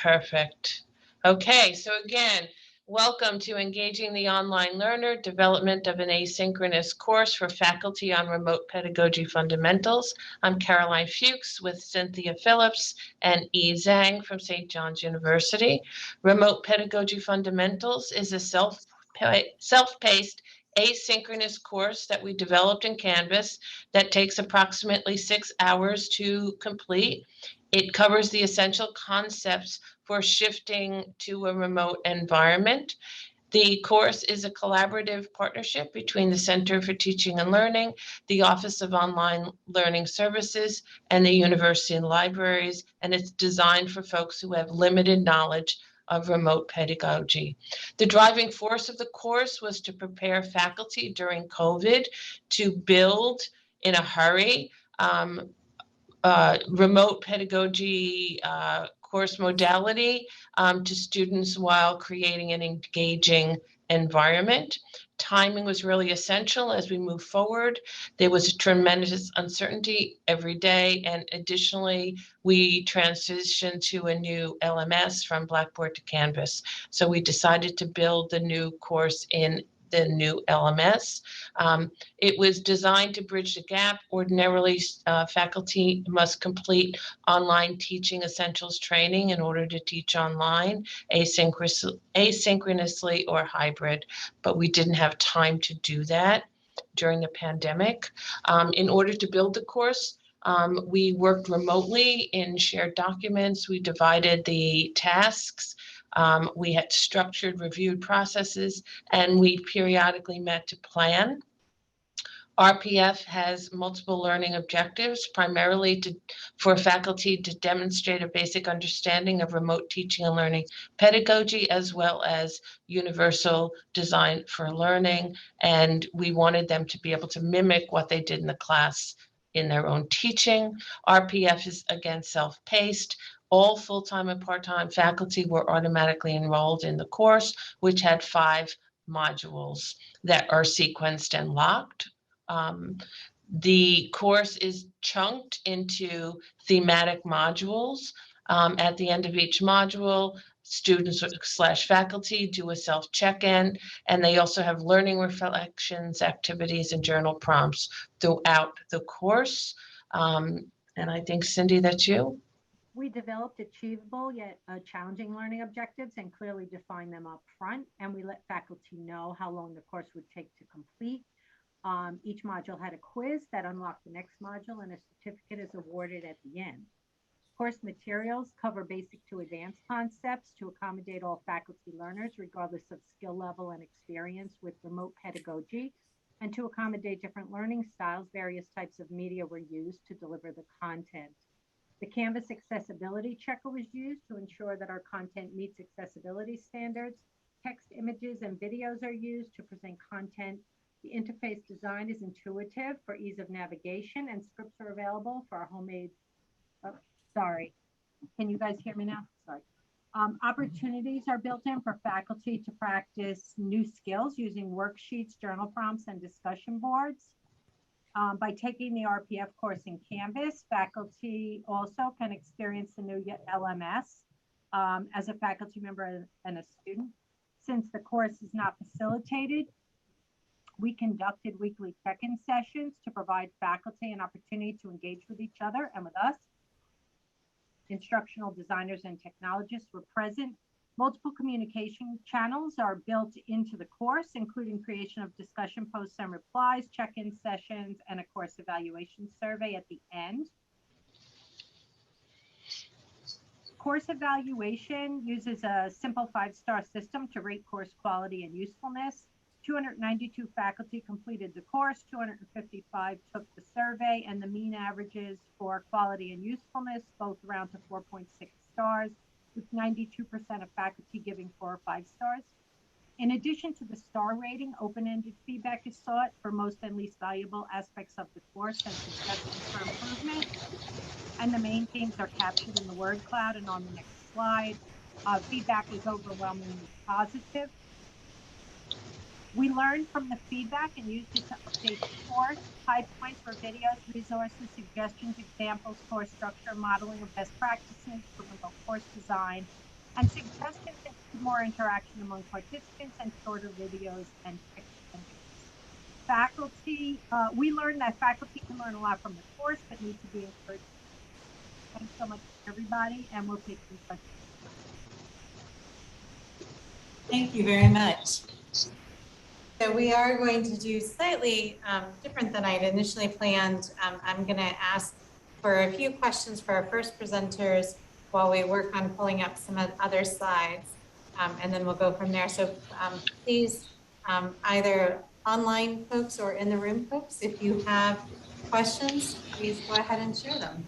Perfect. Okay, so again, welcome to Engaging the Online Learner, development of an asynchronous course for faculty on remote pedagogy fundamentals. I'm Caroline Fuchs with Cynthia Phillips and Zhang from St. John's University. Remote Pedagogy Fundamentals is a self-paced asynchronous course that we developed in Canvas that takes approximately 6 hours to complete. It covers the essential concepts for shifting to a remote environment. The course is a collaborative partnership between the Center for Teaching and Learning, the Office of Online Learning Services, and the university libraries, and it's designed for folks who have limited knowledge of remote pedagogy. The driving force of the course was to prepare faculty during COVID to build in a hurry remote pedagogy course modality to students while creating an engaging environment. Timing was really essential as we move forward. There was a tremendous uncertainty every day, and additionally, we transitioned to a new LMS from Blackboard to Canvas. So we decided to build the new course in the new LMS. It was designed to bridge the gap. Ordinarily, faculty must complete online teaching essentials training in order to teach online, asynchronously or hybrid, but we didn't have time to do that during the pandemic. In order to build the course, we worked remotely in shared documents. We divided the tasks. We had structured, reviewed processes, and we periodically met to plan. RPF has multiple learning objectives, primarily for faculty to demonstrate a basic understanding of remote teaching and learning pedagogy, as well as universal design for learning. And we wanted them to be able to mimic what they did in the class in their own teaching. RPF is, again, self-paced. All full-time and part-time faculty were automatically enrolled in the course, which had 5 modules that are sequenced and locked. The course is chunked into thematic modules. At the end of each module, students / faculty do a self check-in, and they also have learning reflections, activities, and journal prompts throughout the course. And I think, Cindy, that's you. We developed achievable yet challenging learning objectives and clearly defined them up front, and we let faculty know how long the course would take to complete. Each module had a quiz that unlocked the next module, and a certificate is awarded at the end. Course materials cover basic to advanced concepts to accommodate all faculty learners, regardless of skill level and experience with remote pedagogy. And to accommodate different learning styles, various types of media were used to deliver the content. The Canvas accessibility checker was used to ensure that our content meets accessibility standards. Text, images, and videos are used to present content. The interface design is intuitive for ease of navigation, and scripts are available for our homemade. Oh, sorry. Can you guys hear me now? Sorry. Opportunities are built in for faculty to practice new skills using worksheets, journal prompts, and discussion boards. By taking the RPF course in Canvas, faculty also can experience the new LMS as a faculty member and a student. Since the course is not facilitated, we conducted weekly check-in sessions to provide faculty an opportunity to engage with each other and with us. Instructional designers and technologists were present. Multiple communication channels are built into the course, including creation of discussion posts and replies, check-in sessions, and a course evaluation survey at the end. Course evaluation uses a simple 5-star system to rate course quality and usefulness. 292 faculty completed the course, 255 took the survey, and the mean averages for quality and usefulness both round to 4.6 stars, with 92% of faculty giving 4 or 5 stars. In addition to the star rating, open-ended feedback is sought for most and least valuable aspects of the course and suggestions for improvement. And the main themes are captured in the word cloud and on the next slide. Feedback was overwhelmingly positive. We learned from the feedback and used it to update the course. High points for videos, resources, suggestions, examples, course structure, modeling of best practices for remote course design, and suggestions include more interaction among participants and shorter videos and text entries. Faculty, we learned that faculty can learn a lot from the course, but need to be encouraged. Thanks so much, everybody, and we'll take some questions. Thank you very much. So we are going to do slightly different than I had initially planned. I'm going to ask for a few questions for our first presenters while we work on pulling up some other slides, and then we'll go from there. So please, either online folks or in the room folks, if you have questions, please go ahead and share them.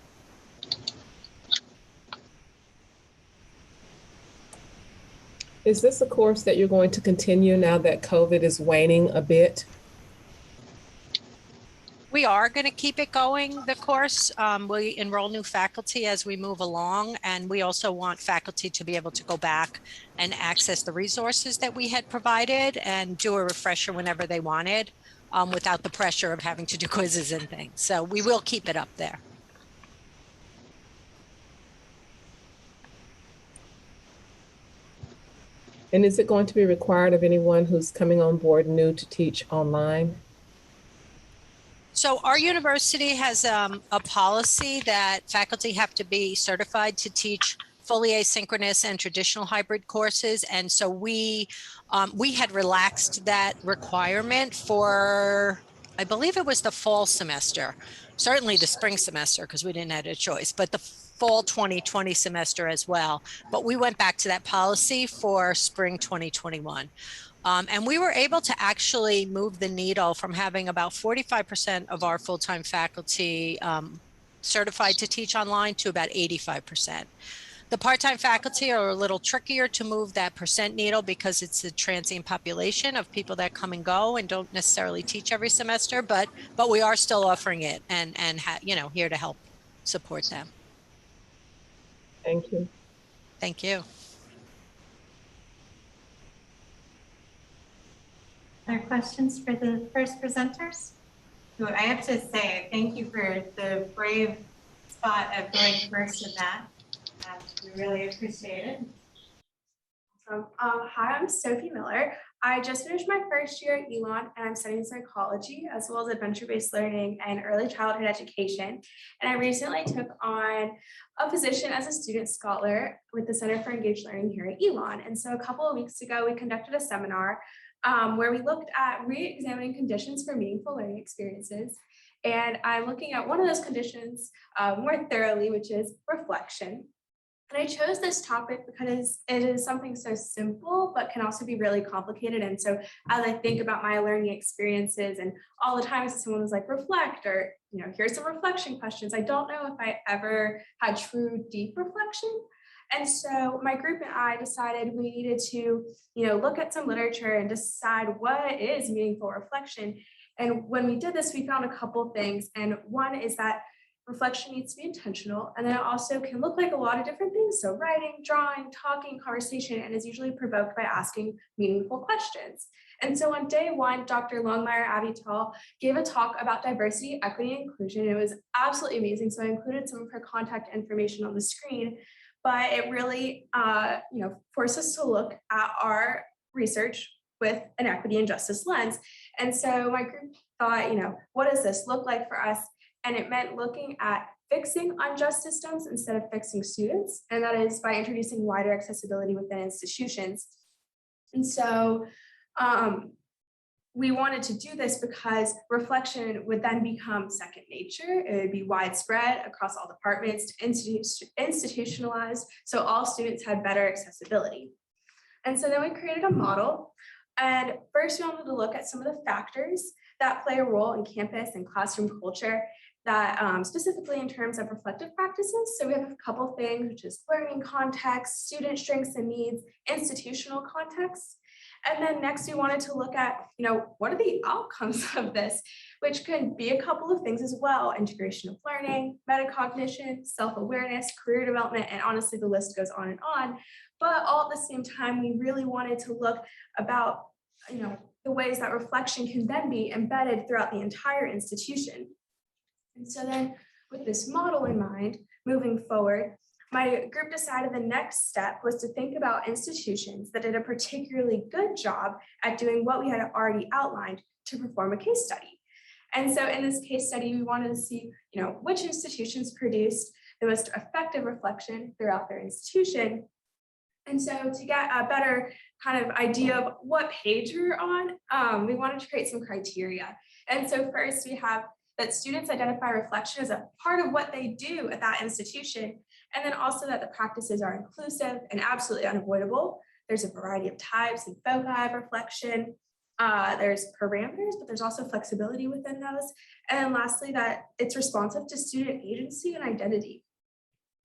Is this a course that you're going to continue now that COVID is waning a bit? We are going to keep it going, the course. We enroll new faculty as we move along, and we also want faculty to be able to go back and access the resources that we had provided and do a refresher whenever they wanted, without the pressure of having to do quizzes and things. So we will keep it up there. And is it going to be required of anyone who's coming on board new to teach online? So our university has a policy that faculty have to be certified to teach fully asynchronous and traditional hybrid courses. And so we had relaxed that requirement for, I believe it was the fall semester, certainly the spring semester, because we didn't have a choice, but the fall 2020 semester as well. But we went back to that policy for spring 2021. And we were able to actually move the needle from having about 45% of our full-time faculty certified to teach online to about 85%. The part-time faculty are a little trickier to move that percent needle because it's a transient population of people that come and go and don't necessarily teach every semester, but we are still offering it and here to help support them. Thank you. Thank you. Other questions for the first presenters? So I have to say, thank you for the brave spot of going first in that. We really appreciate it. Hi, I'm Sophie Miller. I just finished my first year at Elon, and I'm studying psychology as well as adventure-based learning and early childhood education. And I recently took on a position as a student scholar with the Center for Engaged Learning here at Elon. And so a couple of weeks ago, we conducted a seminar where we looked at re-examining conditions for meaningful learning experiences. And I'm looking at one of those conditions more thoroughly, which is reflection. And I chose this topic because it is something so simple, but can also be really complicated. And so as I think about my learning experiences and all the times someone was like, reflect, or, here's some reflection questions, I don't know if I ever had true deep reflection. And so my group and I decided we needed to, look at some literature and decide what is meaningful reflection. And when we did this, we found a couple things. And one is that reflection needs to be intentional, and then it also can look like a lot of different things. So writing, drawing, talking, conversation, and is usually provoked by asking meaningful questions. And so on day one, Dr. Longmire Avital gave a talk about diversity, equity, and inclusion. It was absolutely amazing. So I included some of her contact information on the screen, but it really, forced us to look at our research with an equity and justice lens. And so my group thought, what does this look like for us? And it meant looking at fixing unjust systems instead of fixing students. And that is by introducing wider accessibility within institutions. And so we wanted to do this because reflection would then become second nature. It would be widespread across all departments, institutionalized, so all students had better accessibility. And so then we created a model. And first we wanted to look at some of the factors that play a role in campus and classroom culture, that specifically in terms of reflective practices. So we have a couple things, which is learning context, student strengths and needs, institutional context. And then next we wanted to look at, what are the outcomes of this, which can be a couple of things as well: integration of learning, metacognition, self-awareness, career development, and honestly, the list goes on and on. But all at the same time, we really wanted to look about, the ways that reflection can then be embedded throughout the entire institution. And so then with this model in mind, moving forward, my group decided the next step was to think about institutions that did a particularly good job at doing what we had already outlined to perform a case study. And so in this case study, we wanted to see, which institutions produced the most effective reflection throughout their institution. And so to get a better kind of idea of what page we were on, we wanted to create some criteria. And so first we have that students identify reflection as a part of what they do at that institution, and then also that the practices are inclusive and absolutely unavoidable. There's a variety of types and foci of reflection. There's parameters, but there's also flexibility within those. And then lastly, that it's responsive to student agency and identity.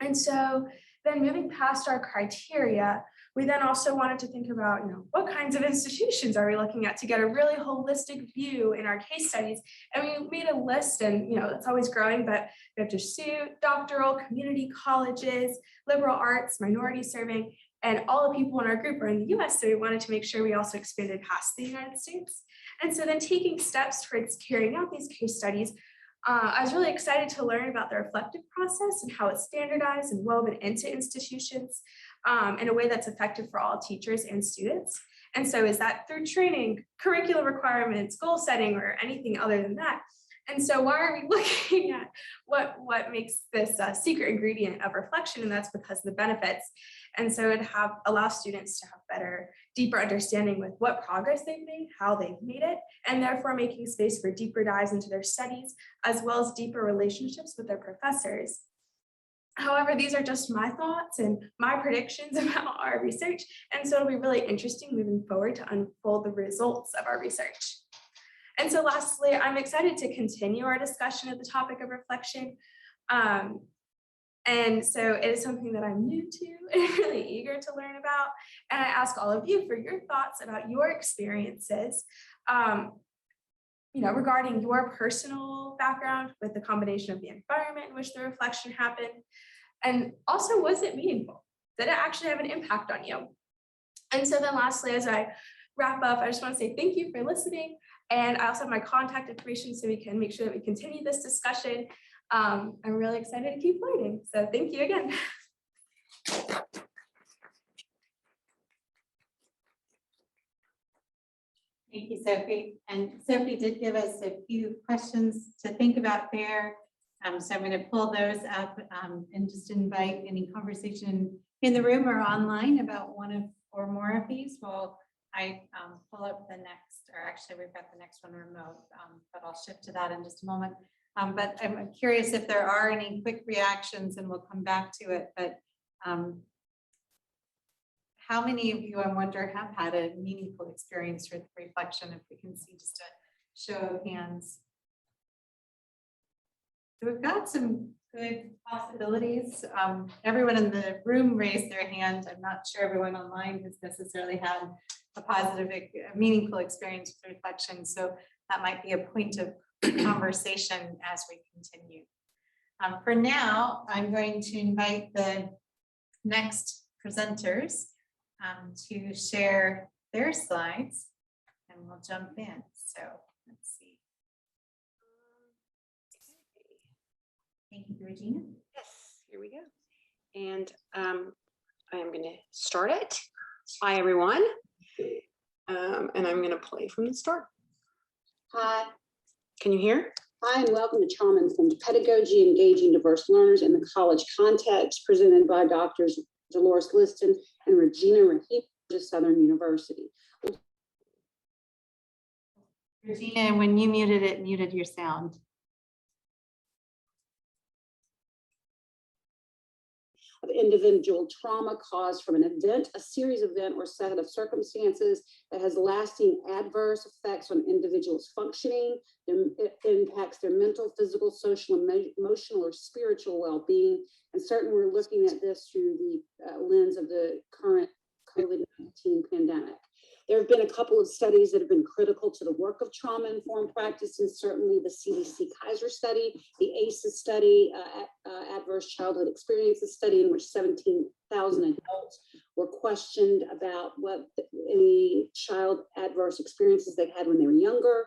And so then moving past our criteria, we then also wanted to think about, what kinds of institutions are we looking at to get a really holistic view in our case studies. And we made a list, and it's always growing, but we have pursuit, doctoral, community colleges, liberal arts, minority serving, and all the people in our group are in the US, so we wanted to make sure we also expanded past the United States. And so then taking steps towards carrying out these case studies, I was really excited to learn about the reflective process and how it's standardized and woven into institutions in a way that's effective for all teachers and students. And so is that through training, curriculum requirements, goal setting, or anything other than that? And so why are we looking at what makes this secret ingredient of reflection? And that's because of the benefits. And so it allows students to have better, deeper understanding with what progress they've made, how they've made it, and therefore making space for deeper dives into their studies, as well as deeper relationships with their professors. However, these are just my thoughts and my predictions about our research. And so it'll be really interesting moving forward to unfold the results of our research. And so lastly, I'm excited to continue our discussion of the topic of reflection. And so it is something that I'm new to and really eager to learn about. And I ask all of you for your thoughts about your experiences, regarding your personal background with the combination of the environment in which the reflection happened. And also, was it meaningful? Did it actually have an impact on you? And so then lastly, as I wrap up, I just want to say thank you for listening. And I also have my contact information so we can make sure that we continue this discussion. I'm really excited to keep learning. So thank you again. Thank you, Sophie. And Sophie did give us a few questions to think about there. So I'm going to pull those up and just invite any conversation in the room or online about one or more of these while I pull up the next, or actually we've got the next one remote, but I'll shift to that in just a moment. But I'm curious if there are any quick reactions, and we'll come back to it. But how many of you, I wonder, have had a meaningful experience with reflection? If we can see just a show of hands. So we've got some good possibilities. Everyone in the room raised their hand. I'm not sure everyone online has necessarily had a positive, meaningful experience with reflection. So that might be a point of conversation as we continue. For now, I'm going to invite the next presenters to share their slides, and we'll jump in. So let's see. Thank you, Regina. Yes, here we go. And I am going to start it. Hi, everyone. And I'm going to play from the start. Hi. Can you hear? Hi, and welcome to Trauma-Informed Pedagogy, Engaging Diverse Learners in the College Context, presented by Drs. Delores, Liston, and Regina, Rahimi of Southern University. Regina, when you muted it, muted your sound. Of individual trauma caused from an event, a series of event or set of circumstances that has lasting adverse effects on individuals' functioning. It impacts their mental, physical, social, emotional, or spiritual well-being. And certainly we're looking at this through the lens of the current COVID-19 pandemic. There have been a couple of studies that have been critical to the work of trauma-informed practice, and certainly the CDC Kaiser study, the ACEs study, Adverse Childhood Experiences study, in which 17,000 adults were questioned about what any child adverse experiences they had when they were younger.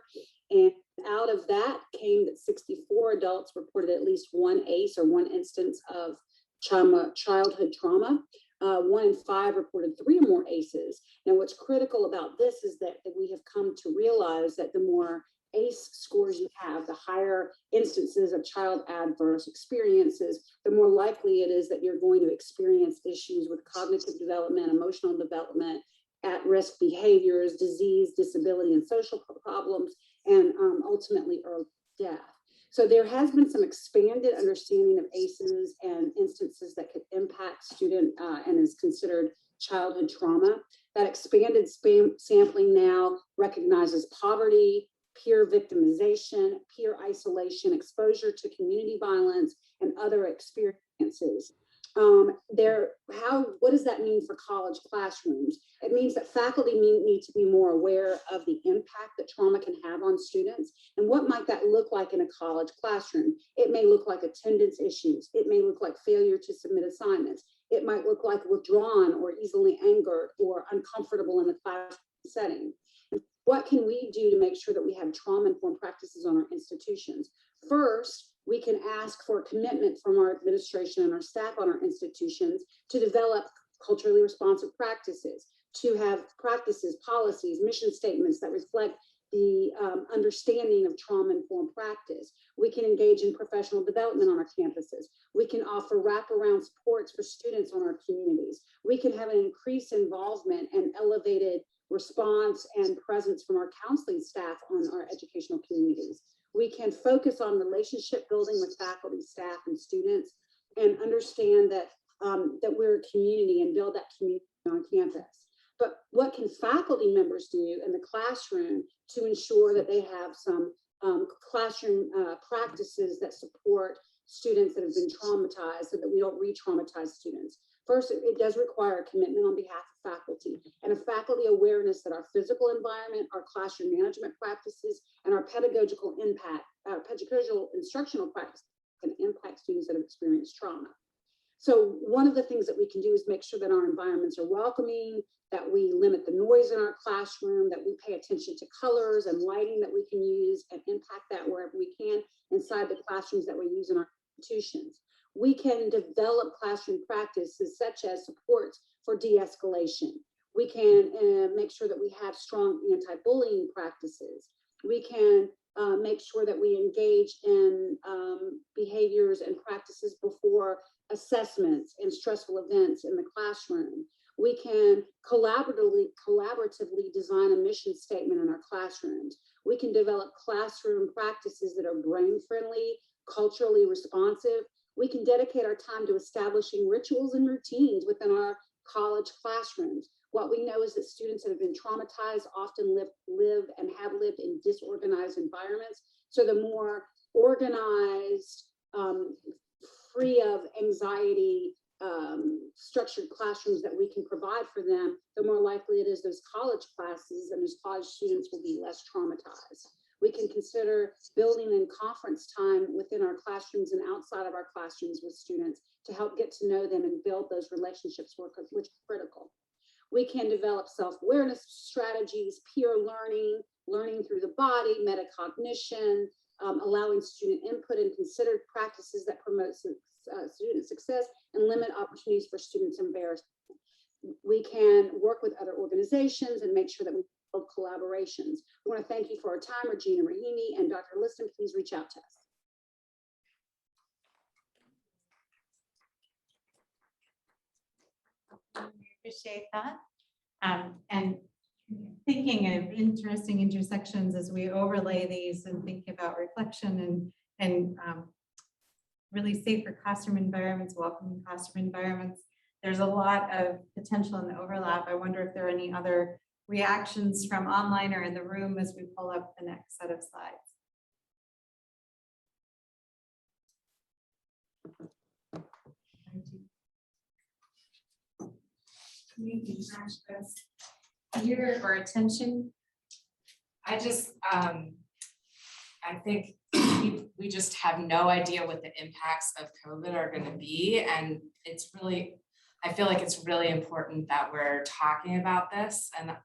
And out of that came that 64 adults reported at least one ACE or one instance of childhood trauma. 1 in 5 reported 3 or more ACEs. Now, what's critical about this is that we have come to realize that the more ACE scores you have, the higher instances of child adverse experiences, the more likely it is that you're going to experience issues with cognitive development, emotional development, at-risk behaviors, disease, disability, and social problems, and ultimately early death. So there has been some expanded understanding of ACEs and instances that could impact student and is considered childhood trauma. That expanded sampling now recognizes poverty, peer victimization, peer isolation, exposure to community violence, and other experiences. What does that mean for college classrooms? It means that faculty need to be more aware of the impact that trauma can have on students. And what might that look like in a college classroom? It may look like attendance issues. It may look like failure to submit assignments. It might look like withdrawn or easily angered or uncomfortable in the class setting. What can we do to make sure that we have trauma-informed practices on our institutions? First, we can ask for a commitment from our administration and our staff on our institutions to develop culturally responsive practices, to have practices, policies, mission statements that reflect the understanding of trauma-informed practice. We can engage in professional development on our campuses. We can offer wraparound supports for students on our communities. We can have an increased involvement and elevated response and presence from our counseling staff on our educational communities. We can focus on relationship building with faculty, staff, and students, and understand that, that we're a community and build that community on campus. But what can faculty members do in the classroom to ensure that they have some classroom practices that support students that have been traumatized so that we don't re-traumatize students? First, it does require a commitment on behalf of faculty and a faculty awareness that our physical environment, our classroom management practices, and our pedagogical impact, pedagogical instructional practices can impact students that have experienced trauma. So one of the things that we can do is make sure that our environments are welcoming, that we limit the noise in our classroom, that we pay attention to colors and lighting that we can use and impact that wherever we can inside the classrooms that we use in our institutions. We can develop classroom practices such as support for de-escalation. We can make sure that we have strong anti-bullying practices. We can make sure that we engage in behaviors and practices before assessments and stressful events in the classroom. We can collaboratively design a mission statement in our classrooms. We can develop classroom practices that are brain-friendly, culturally responsive. We can dedicate our time to establishing rituals and routines within our college classrooms. What we know is that students that have been traumatized often live and have lived in disorganized environments. So the more organized, free of anxiety, structured classrooms that we can provide for them, the more likely it is those college classes and those college students will be less traumatized. We can consider building in conference time within our classrooms and outside of our classrooms with students to help get to know them and build those relationships, which are critical. We can develop self-awareness strategies, peer learning, learning through the body, metacognition, allowing student input and considered practices that promote student success and limit opportunities for students' embarrassment. We can work with other organizations and make sure that we build collaborations. I want to thank you for our time, Regina, Rahimi, and Dr. Liston. Please reach out to us. Appreciate that. And thinking of interesting intersections as we overlay these and think about reflection and really safer classroom environments, welcoming classroom environments. There's a lot of potential in the overlap. I wonder if there are any other reactions from online or in the room as we pull up the next set of slides. Here for attention. I just, I think we just have no idea what the impacts of COVID are going to be. And it's really, I feel like it's really important that we're talking about this. And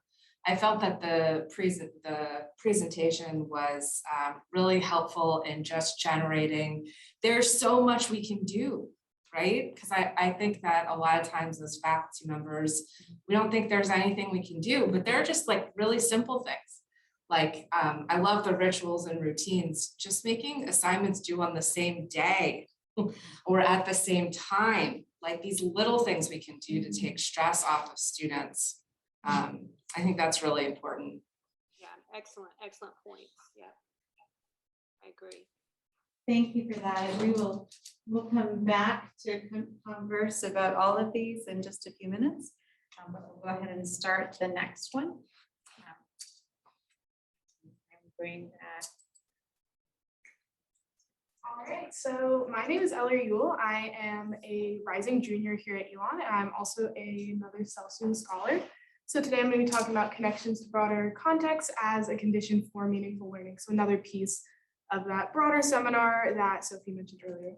I felt that the presentation was really helpful in just generating, there's so much we can do, right? Because I think that a lot of times as faculty members, we don't think there's anything we can do, but they're just like really simple things. Like, I love the rituals and routines, just making assignments due on the same day or at the same time, like these little things we can do to take stress off of students. I think that's really important. Yeah, excellent points. Yeah, I agree. Thank you for that. We'll come back to converse about all of these in just a few minutes. But we'll go ahead and start the next one. Bring that. All right, so my name is Ellery Ewell. I am a rising junior here at Elon, and I'm also another Celsius scholar. So today I'm going to be talking about connections to broader context as a condition for meaningful learning. So another piece of that broader seminar that Sophie mentioned earlier.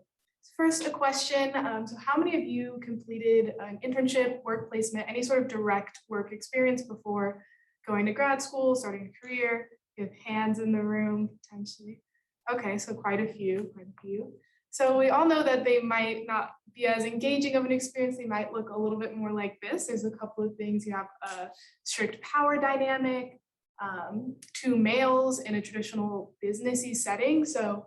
First, a question. So how many of you completed an internship, work placement, any sort of direct work experience before going to grad school, starting a career? With hands in the room, potentially. Okay, so quite a few. So we all know that they might not be as engaging of an experience. They might look a little bit more like this. There's a couple of things. You have a strict power dynamic, 2 males in a traditional businessy setting. So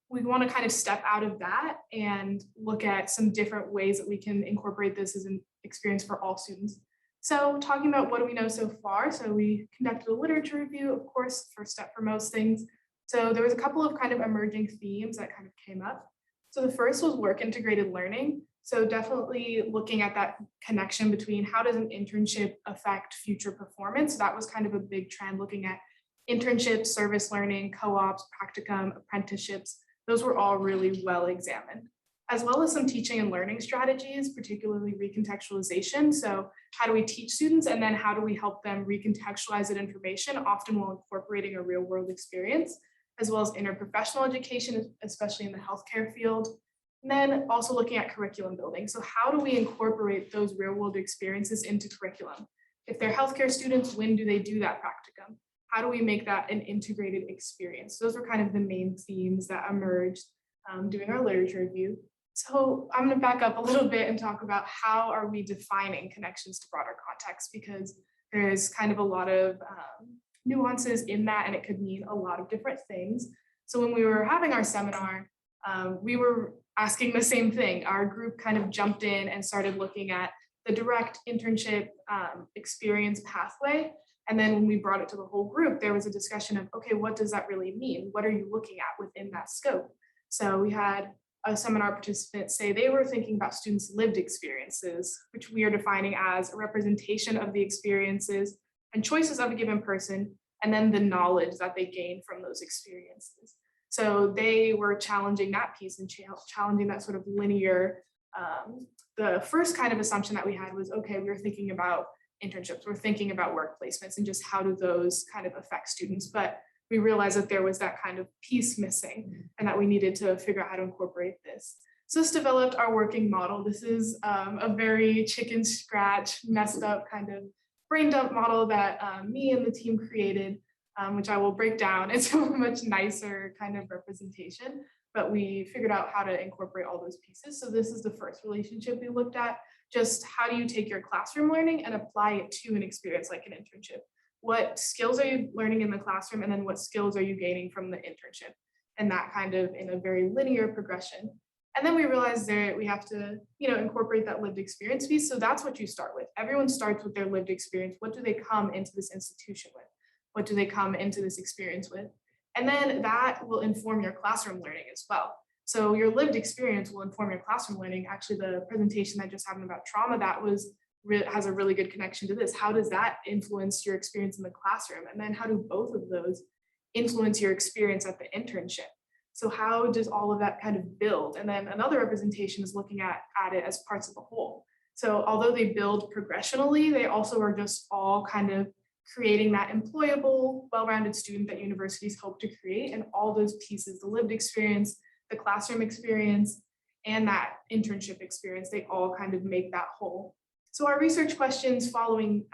we want to kind of step out of that and look at some different ways that we can incorporate this as an experience for all students. So talking about what do we know so far. So we conducted a literature review, of course, first step for most things. So there was a couple of kind of emerging themes that kind of came up. So the first was work integrated learning. So definitely looking at that connection between how does an internship affect future performance. So that was kind of a big trend, looking at internships, service learning, co-ops, practicum, apprenticeships. Those were all really well examined, as well as some teaching and learning strategies, particularly recontextualization. So how do we teach students, and then how do we help them recontextualize that information, often while incorporating a real world experience, as well as interprofessional education, especially in the healthcare field. And then also looking at curriculum building. So how do we incorporate those real world experiences into curriculum? If they're healthcare students, when do they do that practicum? How do we make that an integrated experience? Those were kind of the main themes that emerged doing our literature review. So I'm going to back up a little bit and talk about how are we defining connections to broader context, because there's kind of a lot of nuances in that, and it could mean a lot of different things. So when we were having our seminar, we were asking the same thing. Our group kind of jumped in and started looking at the direct internship experience pathway. And then when we brought it to the whole group, there was a discussion of, okay, what does that really mean? What are you looking at within that scope? So we had a seminar participant say they were thinking about students' lived experiences, which we are defining as a representation of the experiences and choices of a given person, and then the knowledge that they gain from those experiences. So they were challenging that piece and challenging that sort of linear. The first kind of assumption that we had was, okay, we were thinking about internships, we're thinking about work placements and just how do those kind of affect students. But we realized that there was that kind of piece missing and that we needed to figure out how to incorporate this. So this developed our working model. This is a very chicken scratch, messed up kind of brain dump model that me and the team created, which I will break down into a much nicer kind of representation. But we figured out how to incorporate all those pieces. So this is the first relationship we looked at. Just how do you take your classroom learning and apply it to an experience like an internship? What skills are you learning in the classroom, and then what skills are you gaining from the internship? And that kind of in a very linear progression. And then we realized that we have to, incorporate that lived experience piece. So that's what you start with. Everyone starts with their lived experience. What do they come into this institution with? What do they come into this experience with? And then that will inform your classroom learning as well. So your lived experience will inform your classroom learning. Actually, the presentation that just happened about trauma, has a really good connection to this. How does that influence your experience in the classroom? And then how do both of those influence your experience at the internship? So how does all of that kind of build? And then another representation is looking at it as parts of the whole. So although they build progressionally, they also are just all kind of creating that employable, well-rounded student that universities hope to create. And all those pieces, the lived experience, the classroom experience, and that internship experience, they all kind of make that whole. So our research questions following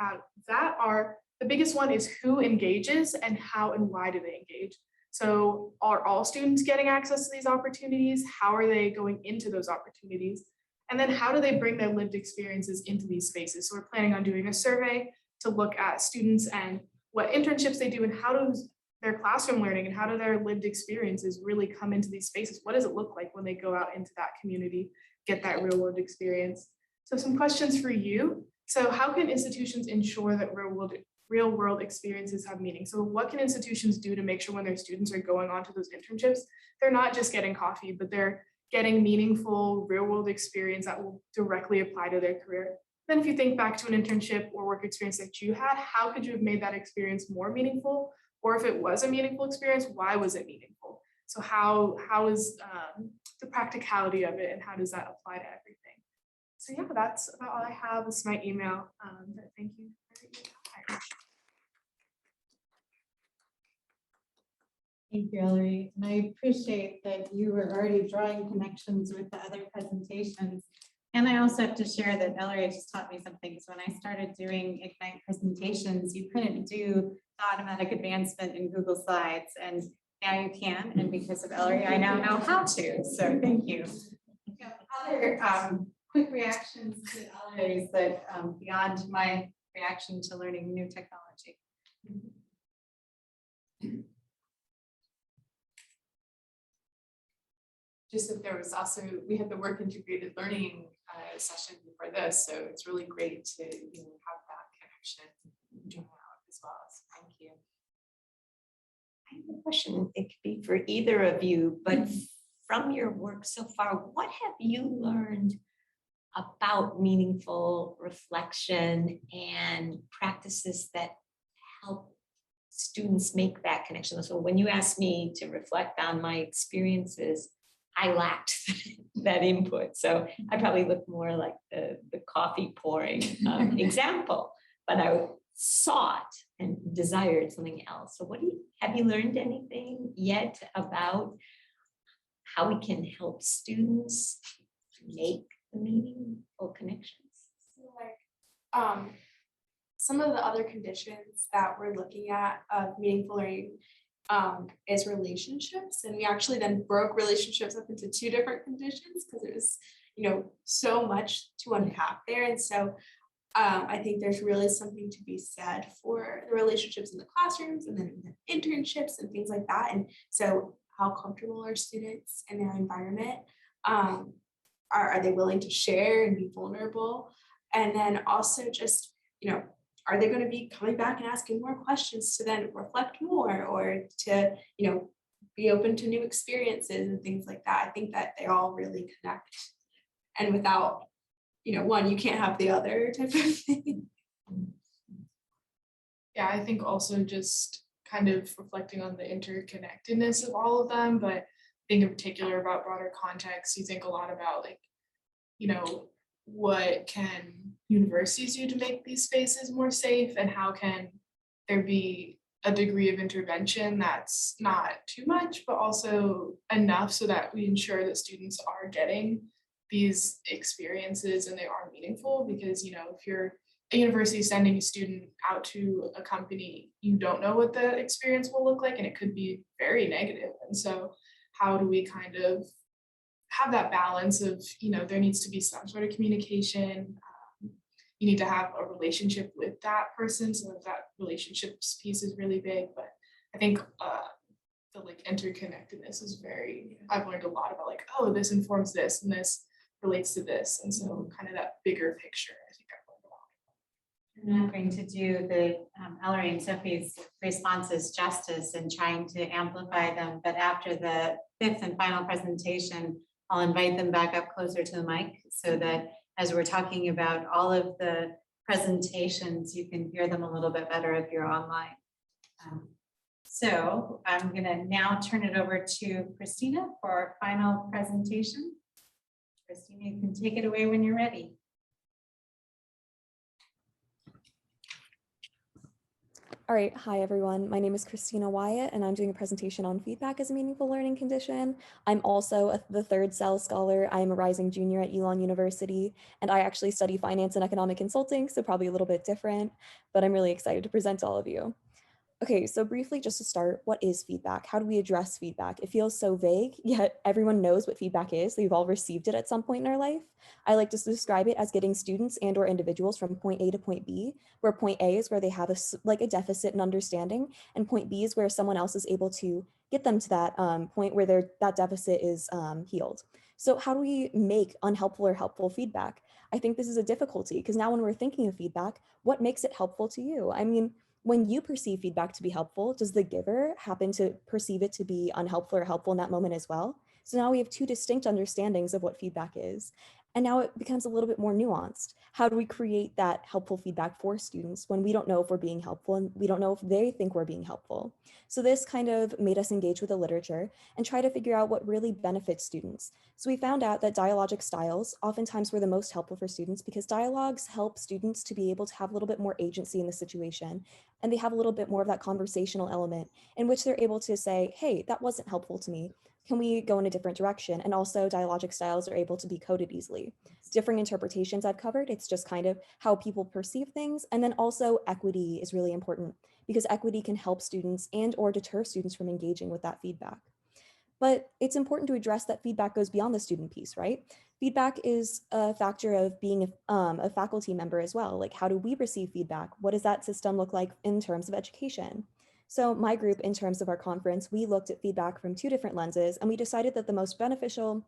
that are, the biggest one is who engages and how and why do they engage? So are all students getting access to these opportunities? How are they going into those opportunities? And then how do they bring their lived experiences into these spaces? So we're planning on doing a survey to look at students and what internships they do and how does their classroom learning and how do their lived experiences really come into these spaces? What does it look like when they go out into that community, get that real world experience? So some questions for you. So how can institutions ensure that real world experiences have meaning? So what can institutions do to make sure when their students are going on to those internships, they're not just getting coffee, but they're getting meaningful real world experience that will directly apply to their career? Then if you think back to an internship or work experience that you had, how could you have made that experience more meaningful? Or if it was a meaningful experience, why was it meaningful? So how is the practicality of it and how does that apply to everything? So yeah, that's about all I have. This is my email. But thank you for your time. Thank you, Ellery. And I appreciate that you were already drawing connections with the other presentations. And I also have to share that Ellery just taught me something. So when I started doing Ignite presentations, you couldn't do the automatic advancement in Google Slides. And now you can. And because of Ellery, I now know how to. So thank you. Other quick reactions to Ellery's that beyond my reaction to learning new technology. Just that there was also, we had the work integrated learning session for this, so it's really great to have that connection join out as well. So thank you. I have a question. It could be for either of you, but from your work so far, what have you learned about meaningful reflection and practices that help students make that connection? So when you asked me to reflect on my experiences, I lacked that input. So I probably look more like the coffee pouring example, but I sought and desired something else. So have you learned anything yet about how we can help students make the meaningful connections? So like some of the other conditions that we're looking at of meaningful learning is relationships, and we actually then broke relationships up into two different conditions because it was so much to unpack there. And so I think there's really something to be said for the relationships in the classrooms and then the internships and things like that. And so how comfortable are students in their environment? Are they willing to share and be vulnerable? And then also just are they going to be coming back and asking more questions to then reflect more or to, be open to new experiences and things like that? I think that they all really connect. And without, one, you can't have the other type of thing. Yeah, I think also just kind of reflecting on the interconnectedness of all of them, but I think in particular about broader context, you think a lot about what can universities do to make these spaces more safe and how can there be a degree of intervention that's not too much, but also enough so that we ensure that students are getting these experiences and they are meaningful. Because, if you're a university sending a student out to a company, you don't know what the experience will look like and it could be very negative. And so how do we kind of have that balance of, there needs to be some sort of communication. You need to have a relationship with that person. So that relationships piece is really big, but I think the interconnectedness is I've learned a lot about oh, this informs this and this relates to this. And so kind of that bigger picture, I think I've learned a lot. I'm not going to do the Ellery and Sophie's responses justice and trying to amplify them, but after the fifth and final presentation, I'll invite them back up closer to the mic so that as we're talking about all of the presentations, you can hear them a little bit better if you're online. So I'm going to now turn it over to Christina for our final presentation. Christina, you can take it away when you're ready. All right, hi everyone. My name is Christina Wyatt, and I'm doing a presentation on feedback as a meaningful learning condition. I'm also the third CEL scholar. I am a rising junior at Elon University, and I actually study finance and economic consulting, so probably a little bit different, but I'm really excited to present to all of you. Okay, so briefly, just to start, what is feedback? How do we address feedback? It feels so vague, yet everyone knows what feedback is. We've all received it at some point in our life. I like to describe it as getting students and or individuals from point A to point B, where point A is where they have a deficit in understanding, and point B is where someone else is able to get them to that point where that deficit is healed. So how do we make unhelpful or helpful feedback? I think this is a difficulty because now when we're thinking of feedback, what makes it helpful to you? I mean, when you perceive feedback to be helpful, does the giver happen to perceive it to be unhelpful or helpful in that moment as well? So now we have two distinct understandings of what feedback is. And now it becomes a little bit more nuanced. How do we create that helpful feedback for students when we don't know if we're being helpful and we don't know if they think we're being helpful? So this kind of made us engage with the literature and try to figure out what really benefits students. So we found out that dialogic styles oftentimes were the most helpful for students because dialogues help students to be able to have a little bit more agency in the situation, and they have a little bit more of that conversational element in which they're able to say, hey, that wasn't helpful to me. Can we go in a different direction? And also dialogic styles are able to be coded easily. Different interpretations I've covered, it's just kind of how people perceive things. And then also equity is really important because equity can help students and or deter students from engaging with that feedback. But it's important to address that feedback goes beyond the student piece, right? Feedback is a factor of being a faculty member as well. Like, how do we receive feedback? What does that system look like in terms of education? So my group, in terms of our conference, we looked at feedback from two different lenses, and we decided that the most beneficial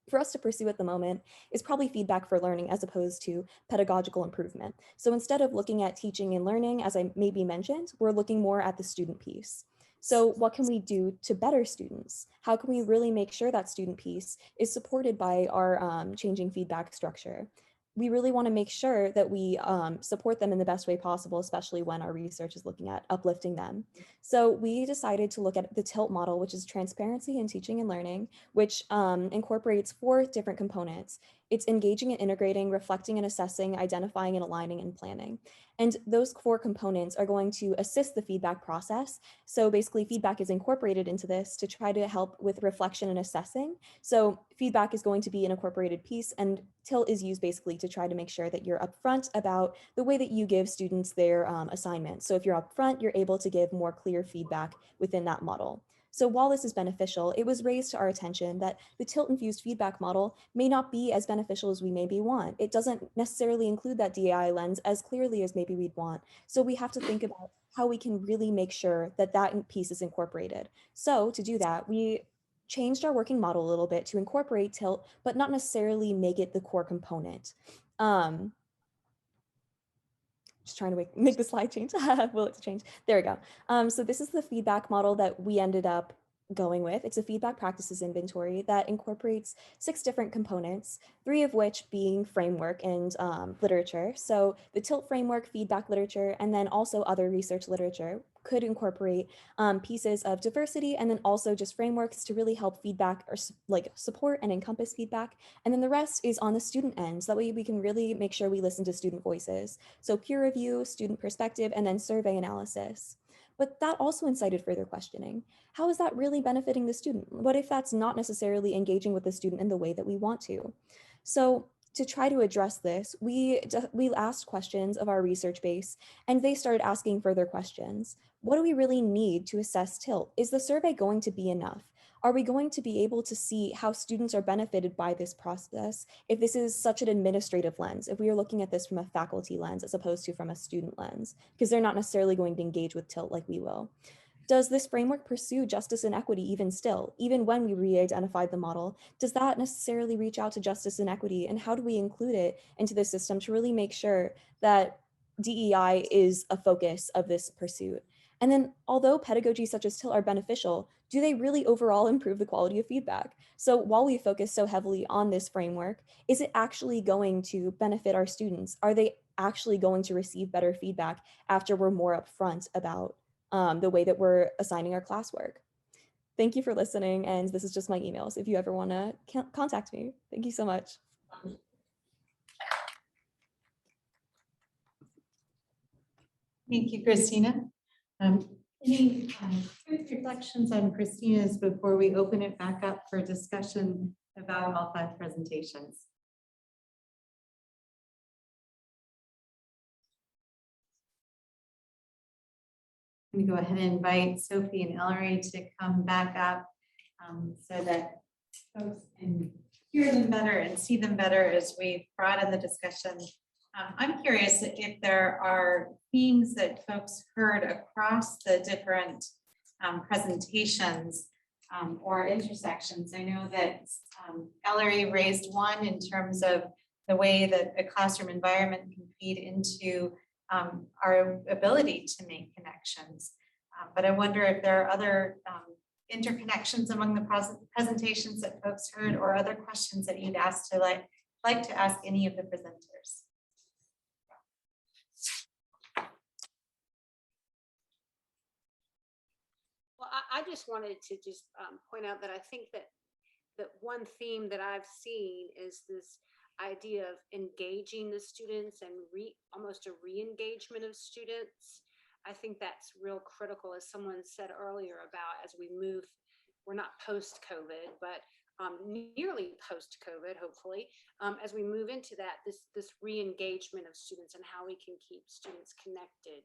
for us to pursue at the moment is probably feedback for learning as opposed to pedagogical improvement. So instead of looking at teaching and learning, as I maybe mentioned, we're looking more at the student piece. So what can we do to better students? How can we really make sure that student piece is supported by our changing feedback structure? We really want to make sure that we support them in the best way possible, especially when our research is looking at uplifting them. So we decided to look at the TILT model, which is transparency in teaching and learning, which incorporates 4 different components. It's engaging and integrating, reflecting and assessing, identifying and aligning, and planning. And those 4 components are going to assist the feedback process. So basically feedback is incorporated into this to try to help with reflection and assessing. So feedback is going to be an incorporated piece, and TILT is used basically to try to make sure that you're upfront about the way that you give students their assignments. So if you're upfront, you're able to give more clear feedback within that model. So while this is beneficial, it was raised to our attention that the TILT-infused feedback model may not be as beneficial as we maybe want. It doesn't necessarily include that DAI lens as clearly as maybe we'd want. So we have to think about how we can really make sure that that piece is incorporated. So to do that, we changed our working model a little bit to incorporate TILT, but not necessarily make it the core component. Just trying to make the slide change. Will it change? There we go. So this is the feedback model that we ended up going with. It's a feedback practices inventory that incorporates 6 different components, 3 of which being framework and literature. So the TILT framework, feedback literature, and then also other research literature could incorporate pieces of diversity and then also just frameworks to really help feedback or like support and encompass feedback. And then the rest is on the student end. So that way we can really make sure we listen to student voices. So peer review, student perspective, and then survey analysis. But that also incited further questioning. How is that really benefiting the student? What if that's not necessarily engaging with the student in the way that we want to? So to try to address this, we asked questions of our research base, and they started asking further questions. What do we really need to assess TILT? Is the survey going to be enough? Are we going to be able to see how students are benefited by this process if this is such an administrative lens, if we are looking at this from a faculty lens as opposed to from a student lens, because they're not necessarily going to engage with TILT like we will? Does this framework pursue justice and equity even still? Even when we re-identified the model, does that necessarily reach out to justice and equity? And how do we include it into the system to really make sure that DEI is a focus of this pursuit? And then although pedagogies such as TILT are beneficial, do they really overall improve the quality of feedback? So while we focus so heavily on this framework, is it actually going to benefit our students? Are they actually going to receive better feedback after we're more upfront about the way that we're assigning our classwork? Thank you for listening, and this is just my emails if you ever want to contact me. Thank you so much. Thank you, Christina. Any quick reflections on Christina's before we open it back up for discussion about all 5 presentations? I'm going to go ahead and invite Sophie and Ellery to come back up so that folks can hear them better and see them better as we broaden the discussion. I'm curious if there are themes that folks heard across the different presentations or intersections. I know that Ellery raised one in terms of the way that a classroom environment can feed into our ability to make connections. But I wonder if there are other interconnections among the presentations that folks heard or other questions that you'd like to ask any of the presenters. Well, I just wanted to just point out that I think that one theme that I've seen is this idea of engaging the students and almost a re-engagement of students. I think that's real critical, as someone said earlier, about as we move, we're not post-COVID, but nearly post-COVID, hopefully, as we move into that, this re-engagement of students and how we can keep students connected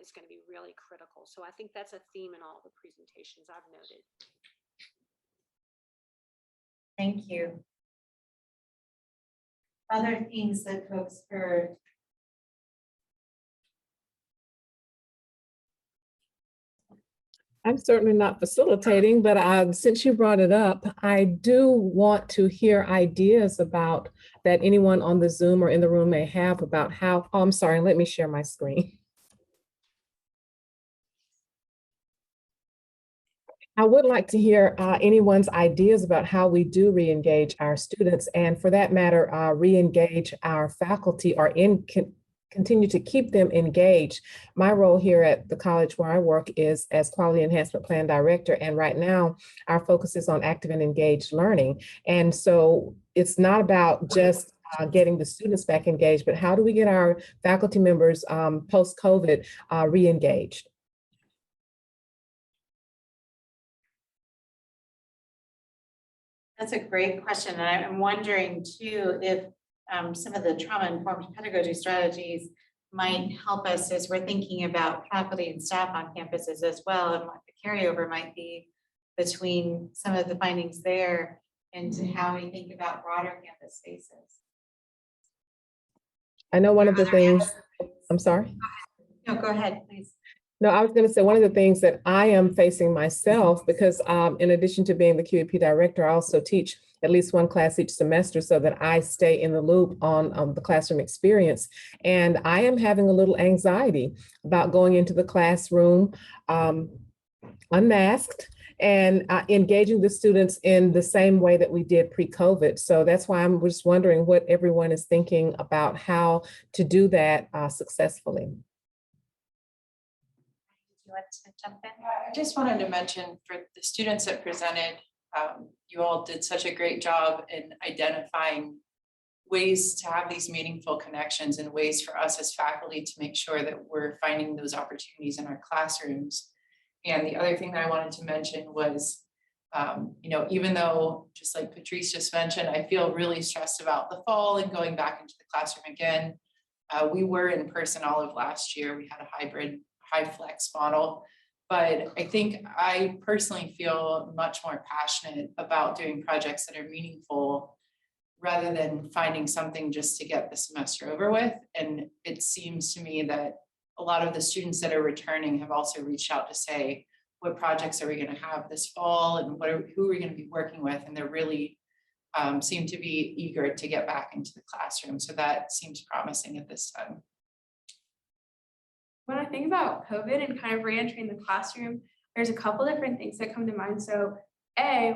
is going to be really critical. So I think that's a theme in all the presentations I've noted. Thank you. Other themes that folks heard. I'm certainly not facilitating, but since you brought it up, I do want to hear ideas about that anyone on the Zoom or in the room may have about how, oh, I'm sorry, let me share my screen. I would like to hear anyone's ideas about how we do re-engage our students, and for that matter, re-engage our faculty or continue to keep them engaged. My role here at the college where I work is as Quality Enhancement Plan Director, and right now our focus is on active and engaged learning. And so it's not about just getting the students back engaged, but how do we get our faculty members post-COVID re-engaged? That's a great question. And I'm wondering too, if some of the trauma-informed pedagogy strategies might help us as we're thinking about faculty and staff on campuses as well, and what the carryover might be between some of the findings there and how we think about broader campus spaces. I know one of the things, I'm sorry. No, go ahead, please. No, I was going to say one of the things that I am facing myself, because in addition to being the QEP director, I also teach at least one class each semester so that I stay in the loop on the classroom experience. And I am having a little anxiety about going into the classroom unmasked and engaging the students in the same way that we did pre-COVID. So that's why I'm just wondering what everyone is thinking about how to do that successfully. I just wanted to mention for the students that presented, you all did such a great job in identifying ways to have these meaningful connections and ways for us as faculty to make sure that we're finding those opportunities in our classrooms. And the other thing that I wanted to mention was, even though, just like Patrice just mentioned, I feel really stressed about the fall and going back into the classroom again. We were in person all of last year. We had a hybrid high flex model, but I think I personally feel much more passionate about doing projects that are meaningful rather than finding something just to get the semester over with. And it seems to me that a lot of the students that are returning have also reached out to say, what projects are we going to have this fall and who are we going to be working with? And they're really seem to be eager to get back into the classroom. So that seems promising at this time. When I think about COVID and kind of re-entering the classroom, there's a couple different things that come to mind. So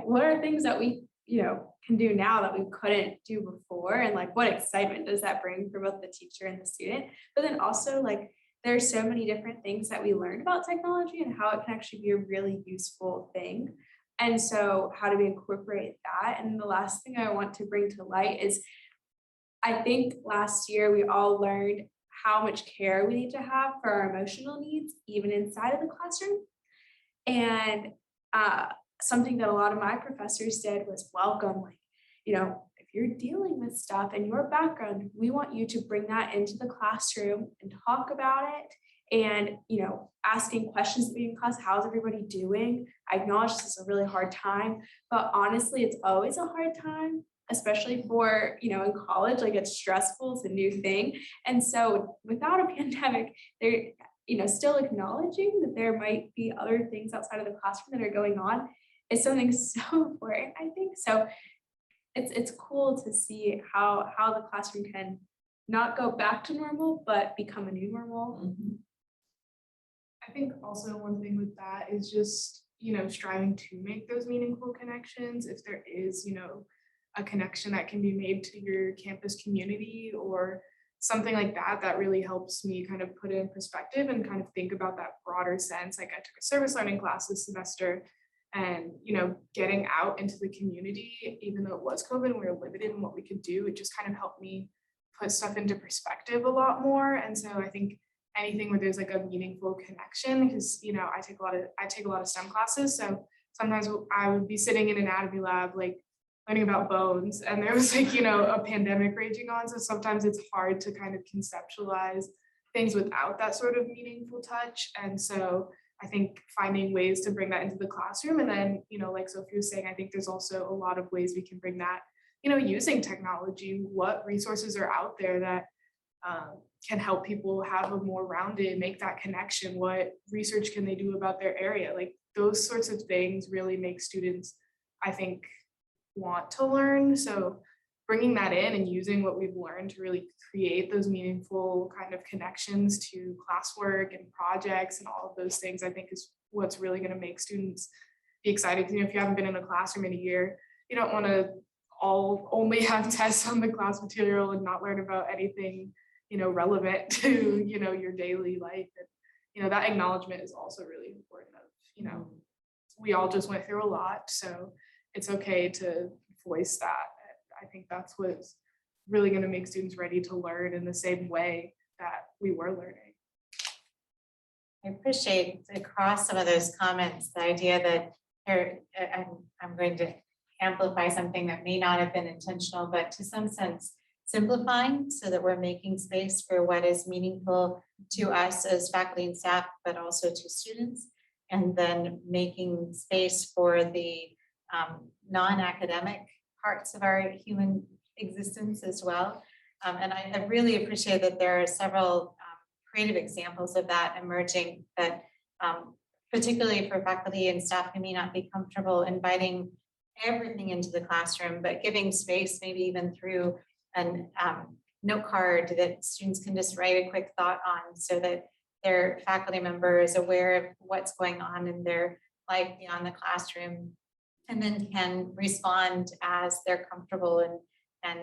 what are things that we, can do now that we couldn't do before? And like, what excitement does that bring for both the teacher and the student? But then also like, there's so many different things that we learned about technology and how it can actually be a really useful thing. And so how do we incorporate that? And the last thing I want to bring to light is, I think last year we all learned how much care we need to have for our emotional needs, even inside of the classroom. And something that a lot of my professors did was welcome, like, if you're dealing with stuff in your background, we want you to bring that into the classroom and talk about it and, asking questions in class, how's everybody doing? I acknowledge this is a really hard time, but honestly, it's always a hard time, especially for, in college, like it's stressful, it's a new thing. And so without a pandemic, they're, still acknowledging that there might be other things outside of the classroom that are going on is something so important, I think. So it's cool to see how the classroom can not go back to normal, but become a new normal. Mm-hmm. I think also one thing with that is just, striving to make those meaningful connections. If there is, a connection that can be made to your campus community or something like that, that really helps me kind of put it in perspective and kind of think about that broader sense. Like I took a service learning class this semester, and, getting out into the community, even though it was COVID and we were limited in what we could do, it just kind of helped me put stuff into perspective a lot more. And so I think anything where there's like a meaningful connection, because, I take a lot of STEM classes. So sometimes I would be sitting in an anatomy lab, like learning about bones, and there was like, a pandemic raging on. So sometimes it's hard to kind of conceptualize things without that sort of meaningful touch. And so I think finding ways to bring that into the classroom. And then, like Sophie was saying, I think there's also a lot of ways we can bring that, using technology. What resources are out there that can help people have a more rounded, make that connection? What research can they do about their area? Like those sorts of things really make students, I think, want to learn. So bringing that in and using what we've learned to really create those meaningful kind of connections to classwork and projects and all of those things, I think is what's really going to make students be excited. If you haven't been in a classroom in a year, you don't want to only have tests on the class material and not learn about anything, relevant to, your daily life. And, that acknowledgement is also really important of, we all just went through a lot. So it's okay to voice that. I think that's what's really going to make students ready to learn in the same way that we were learning. I appreciate across some of those comments, the idea that I'm going to amplify something that may not have been intentional, but to some sense, simplifying so that we're making space for what is meaningful to us as faculty and staff, but also to students, and then making space for the non-academic parts of our human existence as well. And I really appreciate that there are several creative examples of that emerging, that particularly for faculty and staff who may not be comfortable inviting everything into the classroom, but giving space, maybe even through an note card that students can just write a quick thought on, so that their faculty member is aware of what's going on in their life beyond the classroom, and then can respond as they're comfortable and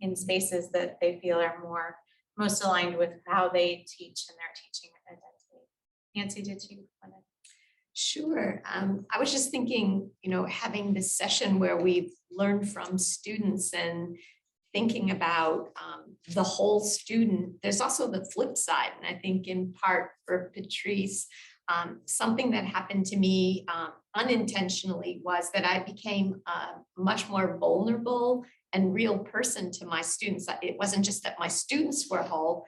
in spaces that they feel are most aligned with how they teach and their teaching identity. Nancy, did you want to? Sure. I was just thinking, having this session where we've learned from students and thinking about the whole student, there's also the flip side. And I think in part for Patrice, something that happened to me unintentionally was that I became a much more vulnerable and real person to my students. It wasn't just that my students were whole,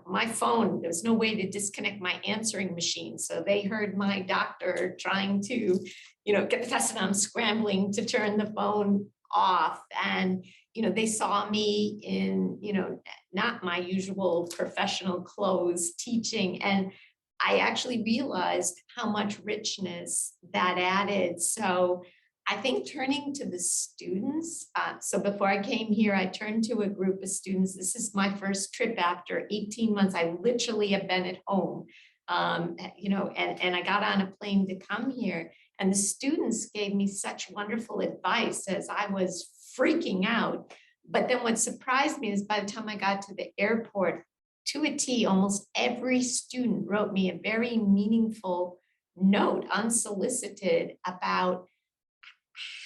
my phone, there was no way to disconnect my answering machine. So they heard my doctor trying to, get the test, and I'm scrambling to turn the phone off. And, they saw me in, not my usual professional clothes teaching. And I actually realized how much richness that added. So I think turning to the students, so before I came here, I turned to a group of students. This is my first trip after 18 months. I literally have been at home, and I got on a plane to come here. And the students gave me such wonderful advice as I was freaking out. But then what surprised me is by the time I got to the airport, to a T, almost every student wrote me a very meaningful note, unsolicited, about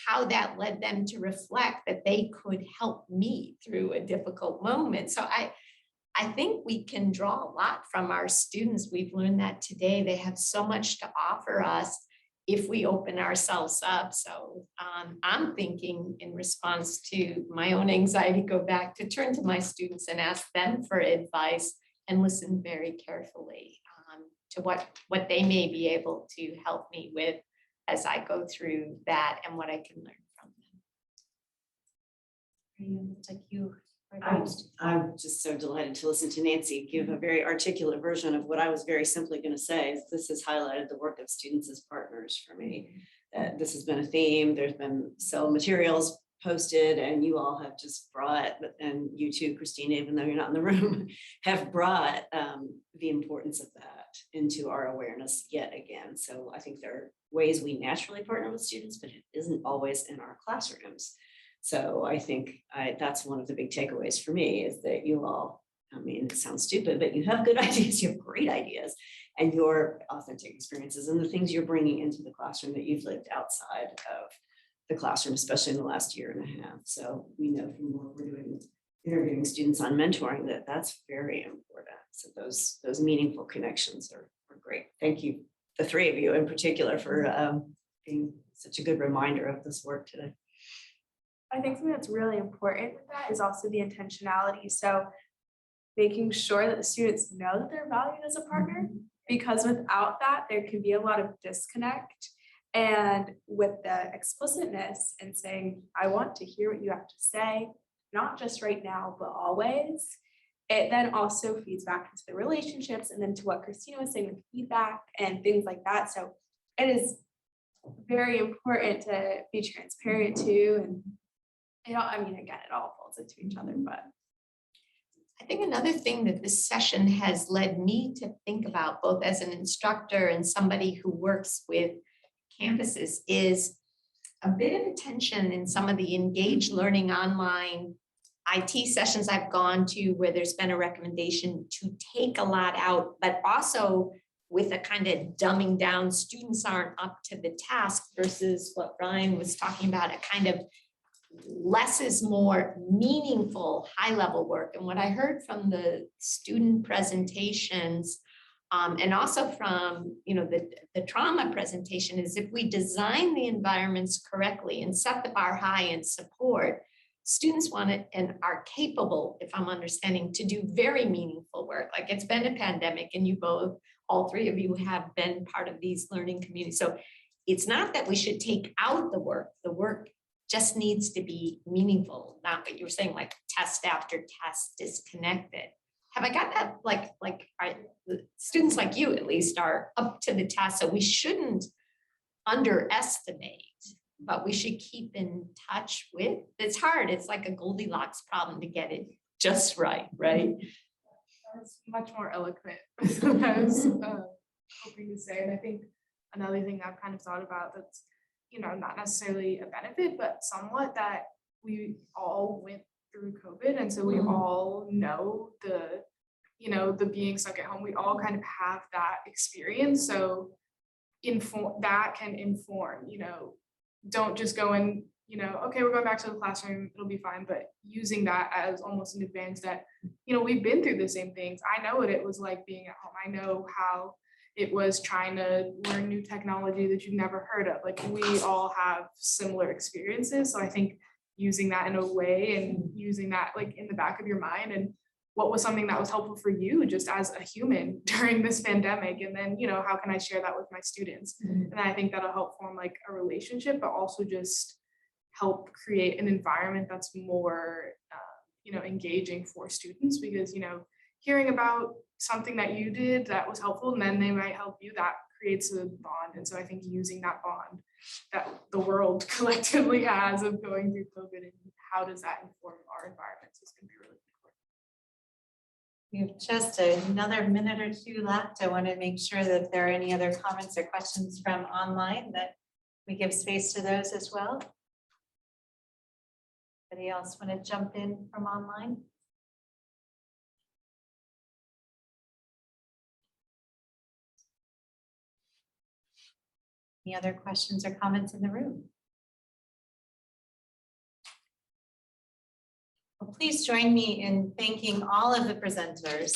how that led them to reflect that they could help me through a difficult moment. So I think we can draw a lot from our students. We've learned that today. They have so much to offer us if we open ourselves up. So I'm thinking, in response to my own anxiety, go back to turn to my students and ask them for advice and listen very carefully. to what they may be able to help me with as I go through that and what I can learn from them. It's like you. I'm just so delighted to listen to Nancy give a very articulate version of what I was very simply going to say. This has highlighted the work of students as partners for me. This has been a theme. There's been materials posted, and you all have just brought, and you too, Christina, even though you're not in the room, have brought the importance of that into our awareness yet again. So I think there are ways we naturally partner with students, but it isn't always in our classrooms. So I think that's one of the big takeaways for me is that you all, I mean, it sounds stupid, but you have good ideas, you have great ideas, and your authentic experiences and the things you're bringing into the classroom that you've lived outside of the classroom, especially in the last year and a half. So we know from what we're doing, interviewing students on mentoring, that that's very important. So those meaningful connections are great. Thank you, the three of you in particular, for being such a good reminder of this work today. I think something that's really important with that is also the intentionality. So making sure that the students know that they're valued as a partner, because without that, there can be a lot of disconnect. And with the explicitness and saying, I want to hear what you have to say, not just right now, but always, it then also feeds back into the relationships and then to what Christina was saying with feedback and things like that. So it is very important to be transparent too. And I mean, again, it all falls into each other, but I think another thing that this session has led me to think about, both as an instructor and somebody who works with campuses, is a bit of attention in some of the engaged learning online IT sessions I've gone to, where there's been a recommendation to take a lot out, but also with a kind of dumbing down, students aren't up to the task, versus what Ryan was talking about, a kind of less is more meaningful high level work. And what I heard from the student presentations and also from the trauma presentation is, if we design the environments correctly and set the bar high and support, students want it and are capable, if I'm understanding, to do very meaningful work. Like, it's been a pandemic and you both, all three of you, have been part of these learning communities. So it's not that we should take out the work just needs to be meaningful, not what you were saying, like test after test, disconnected. Have I got that? Like students like you, at least, are up to the task. So we shouldn't underestimate, but we should keep in touch with. It's hard. It's like a Goldilocks problem to get it just right, right? That's much more eloquent than I was hoping to say. And I think another thing I've kind of thought about that's, not necessarily a benefit, but somewhat, that we all went through COVID. And so we all know the being stuck at home, we all kind of have that experience. So that can inform, don't just go in, okay, we're going back to the classroom, it'll be fine, but using that as almost an advantage that, we've been through the same things. I know what it was like being at home. I know how it was trying to learn new technology that you've never heard of. Like, we all have similar experiences. So I think using that in a way, and using that like in the back of your mind, and what was something that was helpful for you just as a human during this pandemic, and then how can I share that with my students? And I think that'll help form like a relationship, but also just help create an environment that's more engaging for students, because hearing about something that you did that was helpful, and then they might help you, that creates a bond. And so I think using that bond that the world collectively has of going through COVID, and how does that inform our environments, is going to be really important. We have just another minute or two left. I want to make sure that if there are any other comments or questions from online, that we give space to those as well. Anybody else want to jump in from online? Any other questions or comments in the room? Well, please join me in thanking all of the presenters.